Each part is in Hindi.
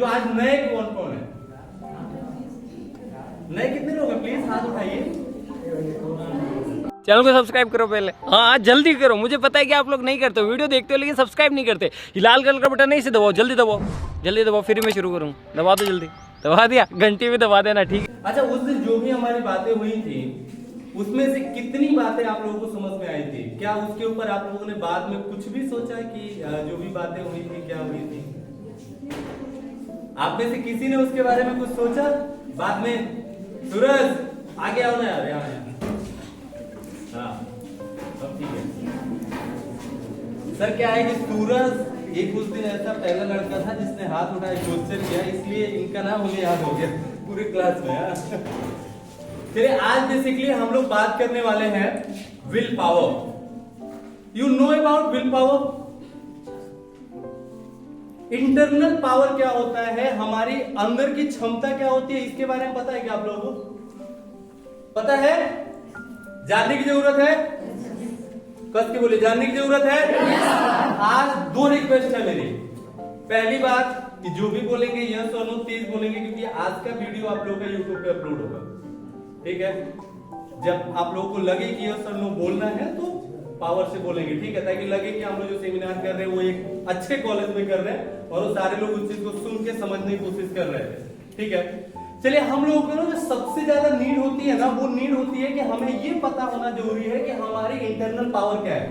आज नए कौन कौन है? नए कितने लोग हैं? प्लीज हाथ उठाइए। चैनल को सब्सक्राइब करो पहले। हाँ जल्दी करो, मुझे पता है कि आप लोग नहीं करते हो, वीडियो देखते हो लेकिन सब्सक्राइब नहीं करते। ये लाल कलर का बटन नहीं से दबाओ, जल्दी दबाओ, जल्दी दबाओ, फिर मैं शुरू करूँ। दबा दो जल्दी, दबा दिया, घंटी भी दबा देना, ठीक है। अच्छा, उस दिन जो भी हमारी बातें हुई थी उसमें से कितनी बातें आप लोगों को समझ में आई थी? क्या उसके ऊपर आप लोगों ने बाद में कुछ भी सोचा कि जो भी बातें हुई थी क्या हुई थी? आप में से किसी ने उसके बारे में कुछ सोचा बाद में? सूरज आगे आओ ना यार, यहाँ हाँ अब ठीक है। सर क्या है कि सूरज एक उस दिन ऐसा पहला लड़का था जिसने हाथ उठाया, क्वेश्चन किया, इसलिए इनका नाम मुझे याद हो गया पूरे क्लास में। चलिए आज बेसिकली हम लोग बात करने वाले हैं will power. You know about will power? Internal power क्या होता है, हमारी अंदर की क्षमता क्या होती है, इसके बारे में पता है क्या आप लोगों को? पता है? जानने की जरूरत है? कस के बोले, जानने की जरूरत है? आज दो रिक्वेस्ट है मेरी। पहली बात कि जो भी बोलेंगे यस और नो तेज बोलेंगे, क्योंकि आज का वीडियो आप लोगों का यूट्यूब पे अपलोड होगा, ठीक है? जब आप लोगों को लगे कि यस और नो बोलना है तो पावर से बोलेंगे, ठीक है? ताकि लगे कि हम लोग जो सेमिनार कर रहे हैं वो एक अच्छे कॉलेज में कर रहे हैं और वो सारे लोग उस चीज को सुन के समझने की कोशिश कर रहे हैं, ठीक है? चलिए, हम लोगों को ना जो सबसे ज्यादा नीड होती है ना, वो नीड होती है कि हमें ये पता होना जरूरी है कि हमारी इंटरनल पावर क्या है,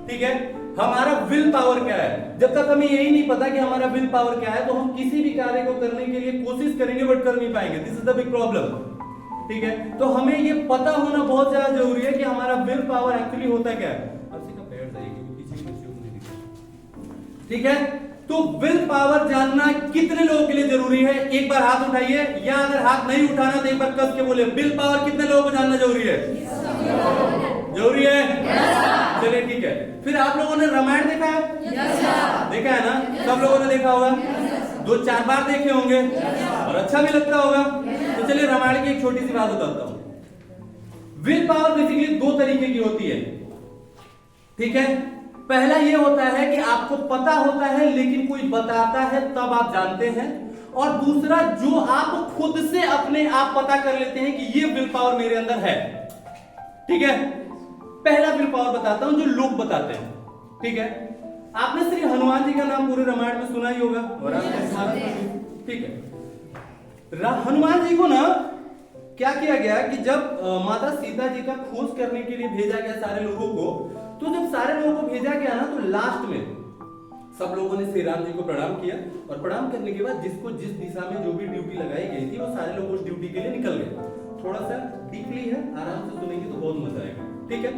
ठीक है? हमारा विल पावर क्या है। जब तक हमें यही नहीं पता कि हमारा विल पावर क्या है तो हम किसी भी कार्य को करने के लिए कोशिश करेंगे बट कर नहीं पाएंगे। This is the big problem, ठीक है? तो हमें ये पता होना बहुत ज्यादा जरूरी है कि हमारा विल पावर एक्चुअली होता क्या है। ठीक है? तो विल पावर जानना कितने लोगों के लिए जरूरी है? एक बार हाथ उठाइए, या अगर हाथ नहीं उठाना तो एक बार कस के बोले, विल पावर कितने लोगों को जानना जरूरी है? जरूरी है? चलिए ठीक है। फिर आप लोगों ने रामायण देखा है? देखा है ना? सब लोगों ने देखा होगा, 2-4 बार देखे होंगे और अच्छा भी लगता होगा। तो चलिए रामायण की एक छोटी सी बात बताता हूं। विल पावर बेसिकली 2 तरीके की होती है, ठीक है? पहला ये होता है कि आपको पता होता है लेकिन कोई बताता है तब आप जानते हैं, और दूसरा जो आप खुद से अपने आप पता कर लेते हैं कि ये विल पावर मेरे अंदर है, ठीक है? पहला विल पावर बताता हूं जो लोग बताते हैं, ठीक है? आपने श्री हनुमान जी का नाम पूरे रामायण में सुना ही होगा, ठीक है? हनुमान जी को ना क्या किया गया कि जब माता सीता जी का खोज करने के लिए भेजा गया सारे लोगों को, तो जब सारे लोगों को भेजा गया ना तो लास्ट में सब लोगों ने श्री राम जी को प्रणाम किया, और प्रणाम करने के बाद जिसको जिस दिशा में जो भी ड्यूटी लगाई गई थी वो सारे लोग उस ड्यूटी के लिए निकल गए। थोड़ा सा डीपली है, आराम से सुनेंगे तो बहुत मजा आएगा, ठीक है?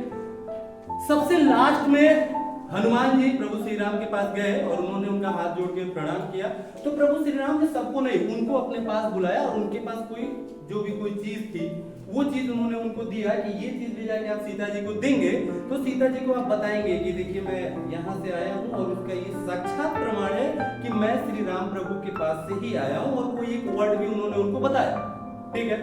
सबसे लास्ट में हनुमान जी प्रभु श्री राम के पास गए और उन्होंने उनका हाथ जोड़ के प्रणाम किया। तो प्रभु श्री राम ने सबको नहीं, उनको अपने पास बुलाया और उनके पास कोई जो भी कोई चीज थी वो चीज उन्होंने उनको दिया कि ये चीज ले जाके आप सीता जी को देंगे तो सीता जी को आप बताएंगे कि देखिए मैं यहाँ से आया हूँ और उसका ये साक्षात प्रमाण है कि मैं श्री राम प्रभु के पास से ही आया हूँ, और कोई एक वर्ड भी उन्होंने उनको बताया, ठीक है?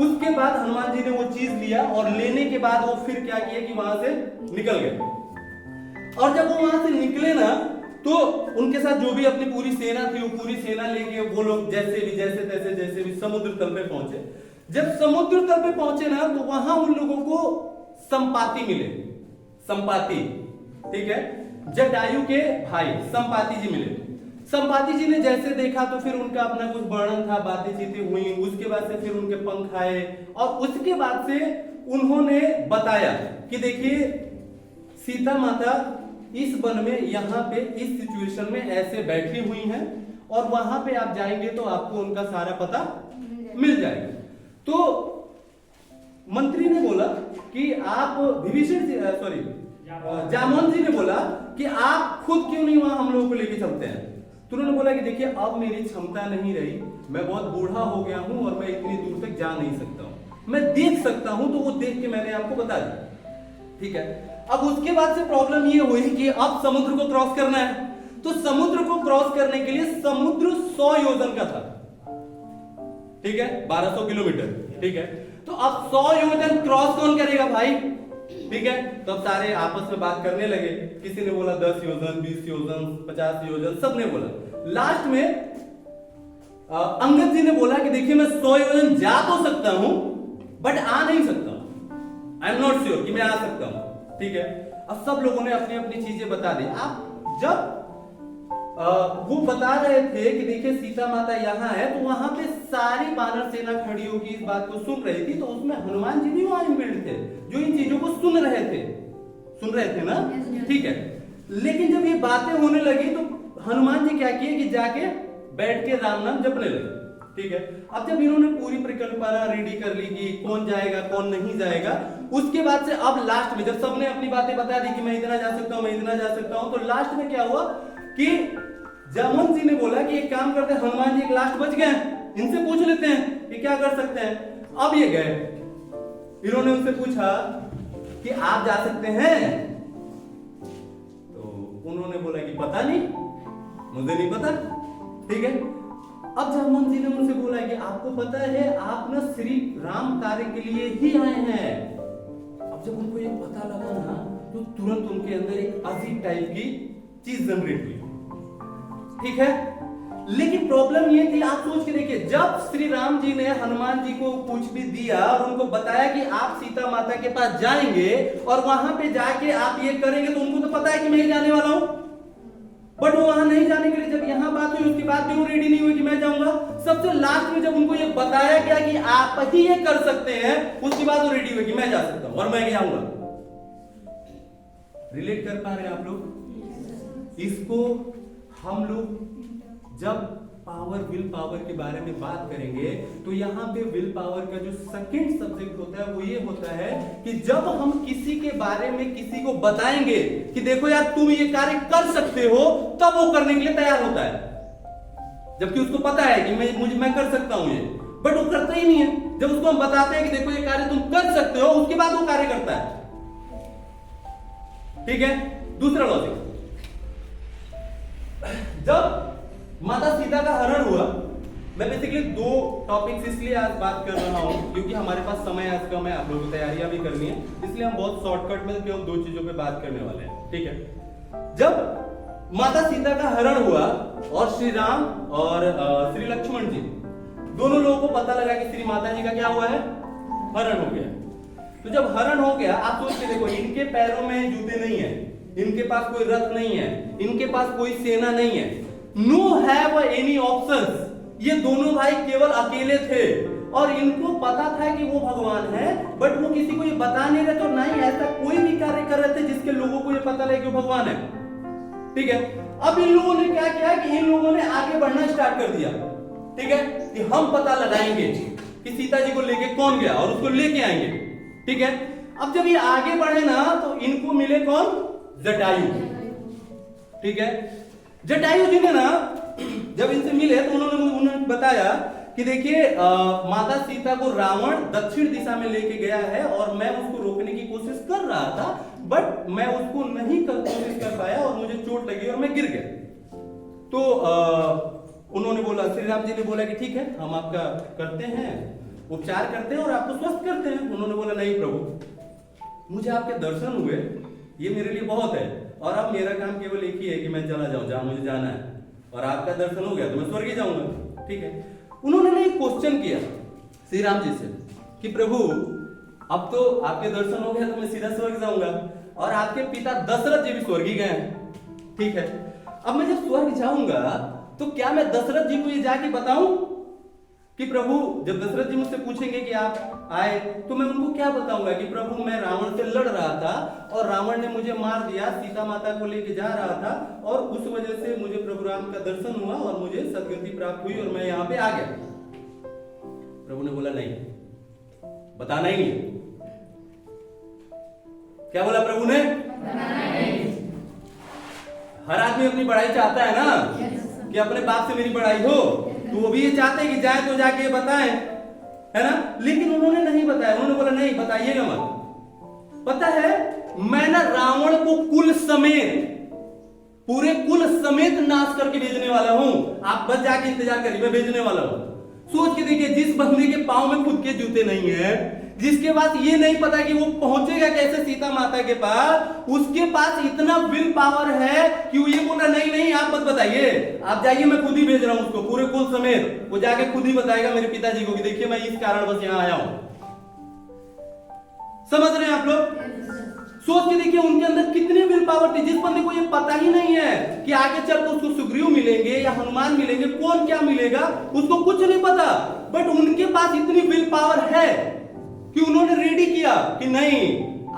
उसके बाद हनुमान जी ने वो चीज लिया और लेने के बाद वो फिर क्या किया कि वहां से निकल गए। और जब वो वहां से निकले ना तो उनके साथ जो भी अपनी पूरी सेना थी वो पूरी सेना लेके वो लोग जैसे भी समुद्र तल पे पहुंचे। जब समुद्र तल पे पहुंचे ना तो वहां उन लोगों को संपाति मिले, संपाति, ठीक है? जटायु के भाई संपाति जी मिले। संपाति जी ने जैसे देखा तो फिर उनका अपना कुछ वर्णन था, बातें चीतें हुई, उसके बाद से फिर उनके पंख आए और उसके बाद से उन्होंने बताया कि देखिए सीता माता इस वन में यहाँ पे इस सिचुएशन में ऐसे बैठी हुई हैं और वहां पे आप जाएंगे तो आपको उनका सारा पता मिल जाएगा। तो मंत्री ने बोला कि आप विभीषण जी जामवंत जी ने बोला कि आप खुद क्यों नहीं वहां हम लोगों को लेके चलते हैं। तो उन्होंने बोला कि देखिए अब मेरी क्षमता नहीं रही, मैं बहुत बूढ़ा हो गया हूं और मैं इतनी दूर तक जा नहीं सकता हूं, मैं देख सकता हूं तो वो देख के मैंने आपको बता दिया, ठीक है? अब उसके बाद से प्रॉब्लम ये हुई कि अब समुद्र को क्रॉस करना है, तो समुद्र को क्रॉस करने के लिए समुद्र 100 योजन का था, ठीक है? 1200 किलोमीटर, ठीक है? तो अब 100 योजन क्रॉस कौन करेगा भाई, ठीक है? तो अब सारे आपस में बात करने लगे, किसी ने बोला 10 योजन, 20 योजन, 50 योजन, सबने बोला। लास्ट में अंगद जी ने बोला कि देखिए मैं 100 योजन जा तो सकता हूं बट आ नहीं सकता, आई एम नॉट श्योर कि मैं आ सकता हूं। ठीक है, अब सब लोगों ने अपनी अपनी चीजें बता दी। आप जब वो बता रहे थे कि देखिए सीता माता यहाँ है, तो वहां पे सारी वानर सेना खड़ी होकर इस बात को सुन रही थी, तो उसमें हनुमान जी भी वहां इन्वॉल्व थे जो इन चीजों को सुन रहे थे ना। ठीक है, लेकिन जब ये बातें होने लगी तो हनुमान जी क्या किए कि जाके बैठ के राम नाम जपने लगे। ठीक है, अब जब इन्होंने पूरी परिकल्पना रेडी कर ली कि कौन जाएगा कौन नहीं जाएगा, उसके बाद से अब लास्ट में जब सबने अपनी बातें बता दी कि मैं इतना जा सकता हूं, मैं इतना जा सकता हूं, तो लास्ट में क्या हुआ कि जामवंत जी ने बोला कि एक काम करते हैं, हनुमान जी एक लास्ट बच गए, इनसे पूछ लेते हैं कि क्या कर सकते हैं। अब ये गए, इन्होंने उनसे पूछा कि आप जा सकते हैं, तो उन्होंने बोला कि पता नहीं, मुझे नहीं पता। ठीक है, अब जामवंत जी ने उनसे बोला कि आपको पता है आप ना श्री राम कार्य के लिए ही आए हैं। अब जब उनको ये पता लगा ना, तो तुरंत उनके अंदर एक अजीब टाइप की चीज जनरेट हुई। ठीक है, लेकिन प्रॉब्लम ये थी, आप सोच के देखिए, जब श्री राम जी ने हनुमान जी को कुछ भी दिया और उनको बताया कि आप सीता माता के पास जाएंगे और वहां पे जाके आप ये करेंगे, तो उनको तो पता है कि मैं ही जाने वाला हूं, बट वो वहां नहीं जाने के लिए जब यहां बात हुई, उसके बाद भी वो रेडी नहीं हुई कि मैं जाऊंगा। सबसे लास्ट में जब उनको ये बताया गया कि आप ही ये कर सकते हैं, उसके बाद वो रेडी हुए कि मैं जा सकता हूं और मैं जाऊंगा। रिलेट कर पा रहे हैं आप लोग इसको? हम लोग जब पावर, विल पावर के बारे में बात करेंगे, तो यहां पे विल पावर का जो सेकंड सब्जेक्ट होता है वो ये होता है कि जब हम किसी के बारे में किसी को बताएंगे कि देखो यार तुम ये कार्य कर सकते हो, तब वो करने के लिए तैयार होता है। जबकि उसको पता है कि मैं कर सकता हूं ये, बट वो करता ही नहीं है। जब उसको हम बताते हैं कि देखो ये कार्य तुम कर सकते हो, उसके बाद वो कार्य करता है। ठीक है, दूसरा लॉजिक, जब माता सीता का हरण हुआ, मैं बेसिकली 2 टॉपिक्स इसलिए आज बात कर रहा हूं क्योंकि हमारे पास समय आज कम है, आप लोगों को तैयारियां भी करनी है, इसलिए हम बहुत शॉर्टकट में केवल 2 चीजों पे बात करने वाले हैं। ठीक है, जब माता सीता का हरण हुआ और श्री राम और श्री लक्ष्मण जी दोनों लोगों को पता लगा कि श्री माता जी का क्या हुआ है, हरण हो गया। तो जब हरण हो गया, आप सोच के देखो, इनके पैरों में जूते नहीं है, इनके पास कोई रथ नहीं है, इनके पास कोई सेना नहीं है, नो हैव एनी ऑप्शंस। ये दोनों भाई केवल अकेले थे और इनको पता था कि वो भगवान है, बट वो किसी को ये बता नहीं रहे, तो नहीं ऐसा कोई भी कार्य कर रहे थे जिसके लोगों को ये पता लगे कि वो भगवान है। ठीक है, अब इन लोगों ने क्या किया कि इन लोगों ने आगे बढ़ना स्टार्ट कर दिया। ठीक है, कि हम पता लगाएंगे कि सीता जी को लेके कौन गया और उसको लेके आएंगे। ठीक है, अब जब ये आगे बढ़े ना, तो इनको मिले कौन, जटायु। ठीक है, जटायु जी ने ना जब इनसे मिले तो उन्होंने बताया कि देखिए माता सीता को रावण दक्षिण दिशा में लेके गया है और मैं उसको रोकने की कोशिश कर रहा था, बट मैं उसको नहीं कोशिश कर पाया और मुझे चोट लगी और मैं गिर गया। तो उन्होंने बोला, श्री राम जी ने बोला कि ठीक है, हम आपका करते हैं, उपचार करते हैं और आपको स्वस्थ करते हैं। उन्होंने बोला, नहीं प्रभु, मुझे आपके दर्शन हुए, ये मेरे लिए बहुत है, और अब मेरा काम केवल एक ही है कि मैं चला जाऊं जहां मुझे जाना है, और आपका दर्शन हो गया तो मैं स्वर्ग जाऊंगा। ठीक है, उन्होंने ना एक क्वेश्चन किया श्री राम जी से कि प्रभु अब तो आपके दर्शन हो गया तो मैं सीधा स्वर्ग जाऊंगा, और आपके पिता दशरथ जी भी स्वर्ग ही गए हैं। ठीक है, अब मैं जब स्वर्ग जाऊंगा तो क्या मैं दशरथ जी को ये जाके बताऊं कि प्रभु, जब दशरथ जी मुझसे पूछेंगे कि आप आए, तो मैं उनको क्या बताऊंगा कि प्रभु मैं रावण से लड़ रहा था और रावण ने मुझे मार दिया, सीता माता को लेके जा रहा था, और उस वजह से मुझे प्रभु राम का दर्शन हुआ और मुझे सदगति प्राप्त हुई और मैं यहाँ पे आ गया। प्रभु ने बोला, नहीं, बताना ही नहीं। क्या बोला प्रभु ने? हर आदमी अपनी बड़ाई चाहता है ना, कि अपने बाप से मेरी बड़ाई हो, तो वो भी ये चाहते हैं कि जाए तो जाके बताएं, है ना। लेकिन उन्होंने नहीं बताया, उन्होंने बोला नहीं बताइएगा मत। पता है, मैं ना रावण को कुल समेत, पूरे कुल समेत नाश करके भेजने वाला हूं, आप बस जाके इंतजार करिए, मैं भेजने वाला हूं। सोच के देखिए, जिस बंदे के पांव में खुद के जूते नहीं है, जिसके पास ये नहीं पता कि वो पहुंचेगा कैसे सीता माता के पास, उसके पास इतना विल पावर है कि वो ये बोल रहा नहीं नहीं आप मत बताइए, आप जाइए, मैं खुद ही भेज रहा हूं उसको पूरे कुल समेत, वो जाके खुद ही बताएगा मेरे पिताजी को कि देखिए मैं इस कारण बस यहां आया हूं। समझ रहे हैं आप लोग? सोच के देखिए उनके अंदर कितनी विल पावर थी। जिस बंदे को ये पता ही नहीं है कि आगे चलकर उसको सुग्रीव मिलेंगे या हनुमान मिलेंगे, कौन क्या मिलेगा, उसको कुछ नहीं पता, बट उनके पास इतनी विल पावर है कि उन्होंने रेडी किया कि नहीं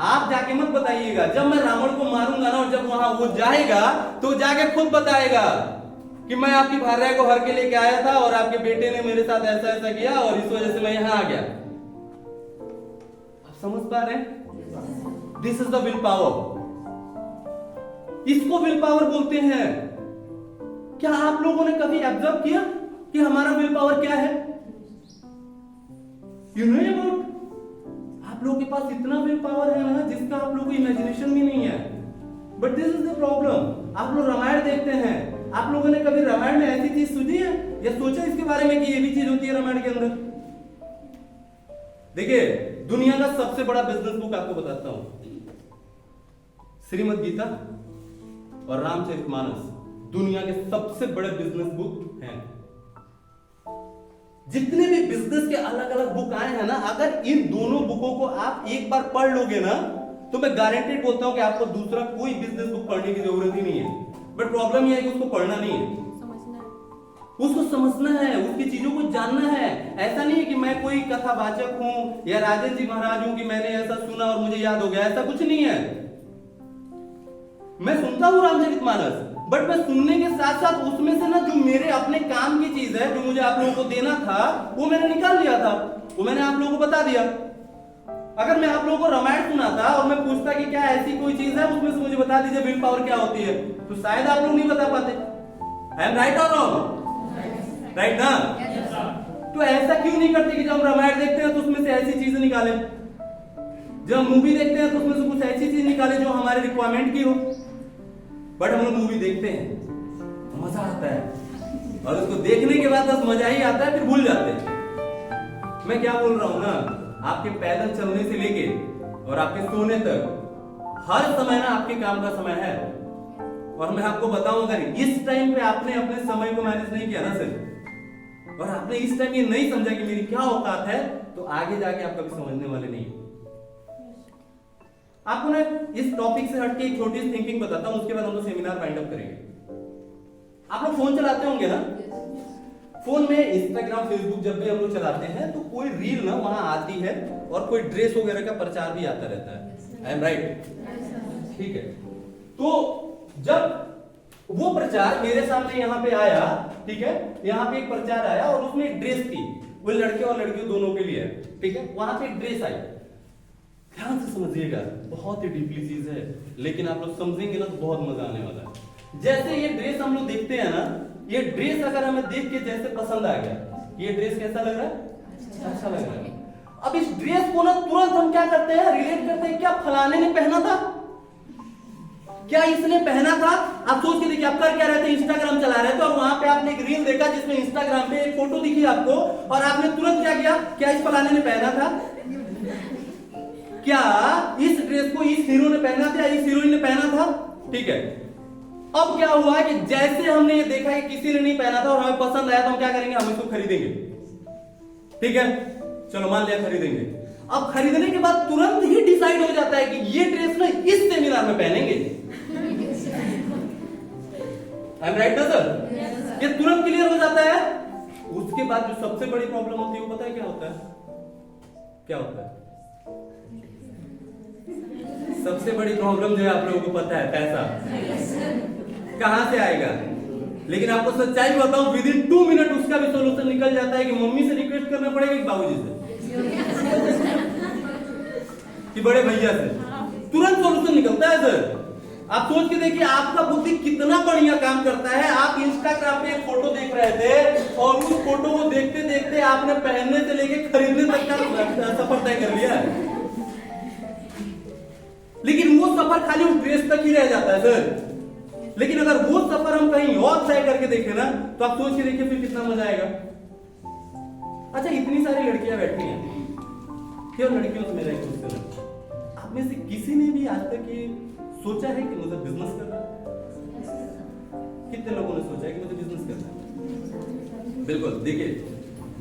आप जाके मत बताइएगा, जब मैं रावण को मारूंगा ना और जब वहां वो जाएगा तो जाके खुद बताएगा कि मैं आपकी भार्या को हर के लेके आया था और आपके बेटे ने मेरे साथ ऐसा ऐसा किया और इस वजह से मैं यहां आ गया। आप समझ पा रहे हैं? This is the will power, इसको विल पावर बोलते हैं। क्या आप लोगों ने कभी ऑब्जर्व किया कि हमारा विल पावर क्या है? यू नो अबाउट, आप लोगों के पास इतना विल पावर है ना जिसका आप लोगों को इमेजिनेशन भी नहीं है। But this is the problem. आप लोग रामायण देखते हैं, आप लोगों ने कभी रामायण में ऐसी चीज सुनी है या सोचा इसके बारे में कि ये भी चीज होती है रामायण के अंदर? देखिए दुनिया का सबसे बड़ा बिजनेस बुक आपको बताता हूं, श्रीमद् गीता और रामचरितमानस दुनिया के सबसे बड़े बिजनेस बुक हैं। जितने भी बिजनेस के अलग अलग बुक आए हैं ना, अगर इन दोनों बुकों को आप एक बार पढ़ लोगे ना तो मैं गारंटेड बोलता हूं कि आपको दूसरा कोई बिजनेस बुक पढ़ने की जरूरत ही नहीं है। बट प्रॉब्लम यह है कि उसको पढ़ना नहीं है, उसको समझना है, उसकी चीजों को जानना है। ऐसा नहीं है कि मैं कोई कथावाचक हूं या राजन जी महाराज हूं कि मैंने ऐसा सुना और मुझे याद हो गया, ऐसा कुछ नहीं है। मैं सुनता हूं रामचरितमानस, बट मैं सुनने के साथ साथ उसमें से ना जो मेरे अपने काम की चीज है, जो मुझे आप लोगों को देना था, वो मैंने निकाल लिया था, वो मैंने आप लोगों को बता दिया। अगर मैं आप लोगों को रामायण सुनाता और मैं पूछता कि क्या ऐसी कोई चीज है उसमें से मुझे बता दीजिए विल पावर क्या होती है, तो शायद आप लोग नहीं बता पाते। आई एम राइट और रॉन्ग? राइट ना? तो ऐसा क्यों नहीं करते कि जब हम रामायण देखते हैं तो उसमें से ऐसी चीजें निकालें, जब मूवी देखते हैं तो उसमें से कुछ ऐसी चीज निकालें जो हमारे रिक्वायरमेंट की हो। बट हम लोग मूवी देखते हैं, मजा आता है और उसको देखने के बाद बस मजा ही आता है, फिर भूल जाते हैं। मैं क्या बोल रहा हूं ना, आपके पैदल चलने से लेके और आपके सोने तक हर समय ना आपके काम का समय है। और मैं आपको बताऊं, अगर इस टाइम पे आपने अपने समय को मैनेज नहीं किया ना सर, और आपने इस टाइम ये नहीं समझा कि मेरी क्या औकात है, तो आगे जाके आप कभी समझने वाले नहीं। आपको ना इस टॉपिक से हटके एक छोटी सी थिंकिंग बताता हूं, उसके बाद हम लोग सेमिनार वाइंड अप करेंगे। आप लोग फोन चलाते होंगे ना, फोन में इंस्टाग्राम फेसबुक जब भी हम लोग चलाते हैं तो कोई रील ना वहां आती है और कोई ड्रेस वगैरह का प्रचार भी आता रहता है। I am right? ठीक है, तो जब वो प्रचार मेरे सामने यहाँ पे आया, ठीक है, यहाँ पे एक प्रचार आया और उसमें एक ड्रेस थी, वो लड़के और लड़कियों दोनों के लिए, ठीक है, वहां पे एक ड्रेस आई। ध्यान से समझिएगा, बहुत ही डीपली चीज है, लेकिन आप लोग समझेंगे ना तो बहुत मजा आने वाला है। जैसे ये ड्रेस हम लोग देखते हैं ना, ये ड्रेस अगर हमें देख के जैसे पसंद आ गया, ये ड्रेस कैसा लग रहा है? अच्छा लग रहा है। अब इस ड्रेस को ना तुरंत हम क्या करते हैं, रिलेट करते हैं, क्या फलाने ने पहना था, क्या इसने पहना था। आप सोच के देखिए, आप कर क्या रहे थे, इंस्टाग्राम चला रहे थे और वहां पे आपने एक रील देखा जिसमें इंस्टाग्राम पे एक फोटो दिखी आपको और आपने तुरंत क्या किया, क्या इस फलाने ने पहना था, क्या इस ड्रेस को इस हीरो ने पहना था, इस हीरोइन ने पहना था। ठीक है, अब क्या हुआ कि जैसे हमने ये देखा कि किसी ने नहीं पहना था और हमें पसंद आया तो हम क्या करेंगे, हम इसको खरीदेंगे। ठीक है, चलो मान लिया खरीदेंगे। अब खरीदने के बाद तुरंत ही डिसाइड हो जाता है कि ये ड्रेस ना इस सेमिनार में पहनेंगे। आई एम राइट ना सर? ये तुरंत क्लियर हो जाता है। उसके बाद जो सबसे बड़ी प्रॉब्लम होती है वो पता है क्या होता है? क्या होता है? सबसे बड़ी प्रॉब्लम जो है आप लोगों को पता है, पैसा कहां से आएगा। लेकिन आपको सच्चाई बताऊं, विद इन 2 मिनट उसका भी सोल्यूशन निकल जाता है कि मम्मी से रिक्वेस्ट करना पड़ेगा कि बाबूजी से कि बड़े भैया से, तुरंत सोल्यूशन निकलता है सर। आप सोच के देखिए आपका बुद्धि कितना बढ़िया काम करता है। आप इंस्टाग्राम पे एक फोटो देख रहे थे और उस फोटो को देखते देखते आपने पहनने से लेके खरीदने तक का सफर तय कर लिया है। लेकिन वो सफर खाली उस ड्रेस तक ही रह जाता है सर। लेकिन अगर वो सफर हम कहीं और तय करके देखें ना, तो आप सोच के देखिए फिर कितना मजा आएगा। अच्छा, इतनी सारी लड़कियां बैठी हैं, क्यों लड़कियों से मेरा एक क्वेश्चन है, आप में से किसी ने भी आज तक ये सोचा है कि मुझे बिजनेस करना है? कितने लोगों ने सोचा है कि मुझे बिजनेस करना है? बिल्कुल, देखिए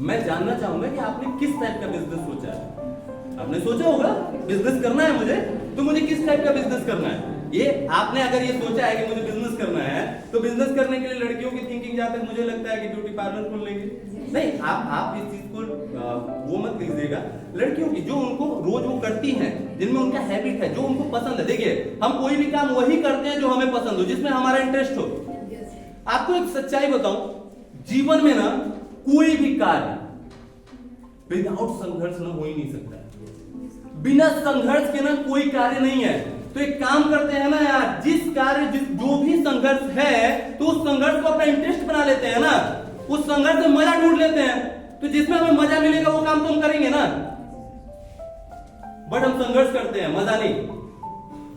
मैं जानना चाहूंगा कि आपने किस टाइप का बिजनेस सोचा है। आपने सोचा होगा बिजनेस करना है मुझे, तो मुझे किस टाइप का बिजनेस करना है। ये आपने अगर ये सोचा है कि मुझे बिजनेस करना है, तो बिजनेस करने के लिए लड़कियों की थिंकिंग जहां तक मुझे लगता है कि ब्यूटी पार्लर खोल लेंगे। नहीं, आप इस चीज को वो मत लीजिएगा। लड़कियों की जो उनको रोज वो करती हैं, जिनमें उनका हैबिट है, जो उनको पसंद है। देखिए हम कोई भी काम वही करते हैं जो हमें पसंद हो, जिसमें हमारा इंटरेस्ट हो। आपको एक सच्चाई बताऊं, जीवन में ना कोई भी कार्य विदाउट संघर्ष ना हो ही नहीं सकता। बिना संघर्ष के ना कोई कार्य नहीं है। तो एक काम करते हैं ना यार, जो भी संघर्ष है, तो उस संघर्ष को अपना इंटरेस्ट बना लेते हैं ना, उस संघर्ष में मजा ढूंढ लेते हैं। तो जिसमें हमें मजा मिलेगा वो काम तो हम करेंगे ना। बट हम संघर्ष करते हैं, मजा नहीं।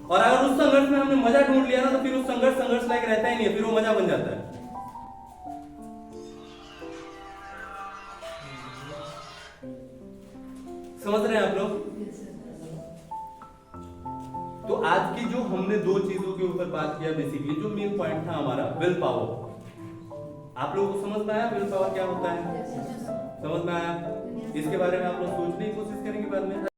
और अगर उस संघर्ष में हमने मजा ढूंढ लिया ना, तो फिर उस संघर्ष लायक रहता ही नहीं है, फिर वो मजा बन जाता है। समझ रहे हैं आप लोग? तो आज की जो हमने दो चीजों के ऊपर बात किया, बेसिकली जो मेन पॉइंट था हमारा विल पावर। आप लोगों को समझ में आया विल पावर क्या होता है? समझ में आया? इसके बारे में आप लोग सोचने की कोशिश करेंगे बाद में।